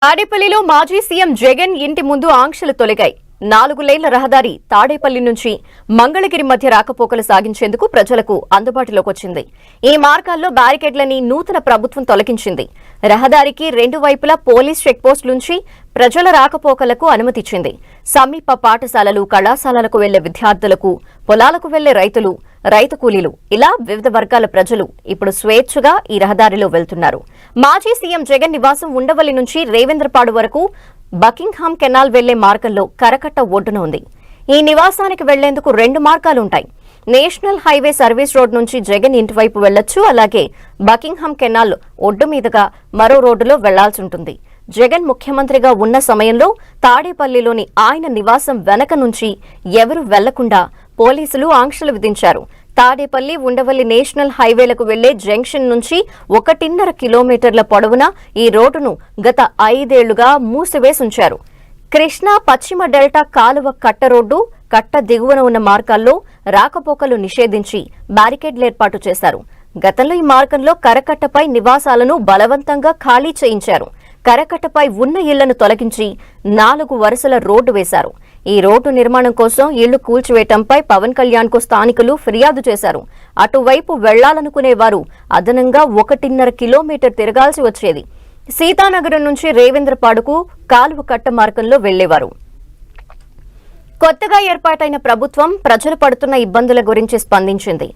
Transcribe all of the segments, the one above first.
తాడేపల్లిలో మాజీ సీఎం జగన్ ఇంటి ముందు ఆంక్షలు తొలగాయి. 4 లేన్ల రహదారి తాడేపల్లి నుంచి మంగళగిరి మధ్య రాకపోకలు సాగించేందుకు ప్రజలకు అందుబాటులోకి వచ్చింది. ఈ మార్గాల్లో బ్యారికేడ్లని నూతన ప్రభుత్వం తొలగించింది. రహదారికి 2 వైపులా పోలీస్ చెక్పోస్టులుంచి ప్రజల రాకపోకలకు అనుమతిచ్చింది. సమీప పాఠశాలలు, కళాశాలలకు వెళ్లే విద్యార్థులకు, పొలాలకు వెళ్లే రైతులు, రైతు కూలీలు ఇలా వివిధ వర్గాల ప్రజలు ఇప్పుడు స్వేచ్ఛగా ఈ రహదారిలో వెళ్తున్నారు. మాజీ సీఎం జగన్ నివాసం ఉండవల్లి నుంచి రేవేంద్రపాడు వరకు బకింగ్హామ్ కెనాల్ వెళ్లే మార్గంలో కరకట్ట ఒడ్డున ఉంది. ఈ నివాసానికి వెళ్లేందుకు 2 మార్గాలుంటాయి. నేషనల్ హైవే సర్వీస్ రోడ్ నుంచి జగన్ ఇంటి వైపు వెళ్లొచ్చు. అలాగే బకింగ్హామ్ కెనాల్ ఒడ్డు మీదుగా మరో రోడ్డులో వెళ్లాల్సి ఉంటుంది. జగన్ ముఖ్యమంత్రిగా ఉన్న సమయంలో తాడేపల్లిలోని ఆయన నివాసం వెనక నుంచి ఎవరూ వెళ్లకుండా పోలీసులు ఆంక్షలు విధించారు. తాడేపల్లి ఉండవల్లి నేషనల్ హైవేలకు వెళ్లే జంక్షన్ నుంచి 1.5 కిలోమీటర్ల పొడవున ఈ రోడ్డును గత 5 ఏళ్లుగా మూసివేసుంచారు. కృష్ణా పశ్చిమ డెల్టా కాలువ కట్ట రోడ్డు, కట్ట దిగువన ఉన్న మార్గాల్లో రాకపోకలు నిషేధించి బ్యారికేడ్లు ఏర్పాటు చేశారు. గతంలో ఈ మార్గంలో కరకట్టపై నివాసాలను బలవంతంగా ఖాళీ చేయించారు. కరకట్టపై ఉన్న ఇళ్లను తొలగించి 4 వరుసల రోడ్డు వేశారు. ఈ రోడ్డు నిర్మాణం కోసం ఇళ్లు కూల్చివేయటంపై పవన్ కళ్యాణ్ కు స్థానికులు ఫిర్యాదు చేశారు. అటువైపు వెళ్లాలనుకునే వారు అదనంగా 1.5 కిలోమీటర్ తిరగాల్సి వచ్చేది. సీతానగరం నుంచి రేవేంద్రపాడుకు కాలువ కట్ట మార్గంలో వెళ్లేవారు. కొత్తగా ఏర్పాటైన ప్రభుత్వం ప్రజలు పడుతున్న ఇబ్బందుల గురించి స్పందించింది.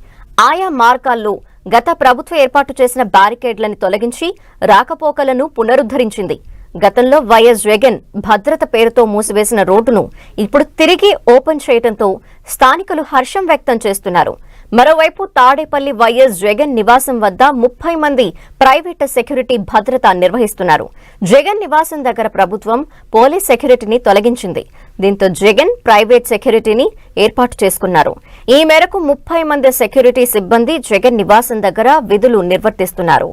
ఆయా మార్గాల్లో గత ప్రభుత్వం ఏర్పాటు చేసిన బ్యారికేడ్లను తొలగించి రాకపోకలను పునరుద్ధరించింది. గతంలో వైఎస్ జగన్ భద్రత పేరుతో మూసివేసిన రోడ్డును ఇప్పుడు తిరిగి ఓపెన్ చేయడంతో స్థానికులు హర్షం వ్యక్తం చేస్తున్నారు. మరోవైపు తాడేపల్లి వైఎస్ జగన్ నివాసం వద్ద 30 మంది ప్రైవేట్ సెక్యూరిటీ భద్రత నిర్వహిస్తున్నారు. జగన్ నివాసం దగ్గర ప్రభుత్వం పోలీస్ సెక్యూరిటీని తొలగించింది. దీంతో జగన్ ప్రైవేట్ సెక్యూరిటీని ఏర్పాటు చేసుకున్నారు. ఈ మేరకు 30 మంది సెక్యూరిటీ సిబ్బంది జగన్ నివాసం దగ్గర విధులు నిర్వర్తిస్తున్నారు.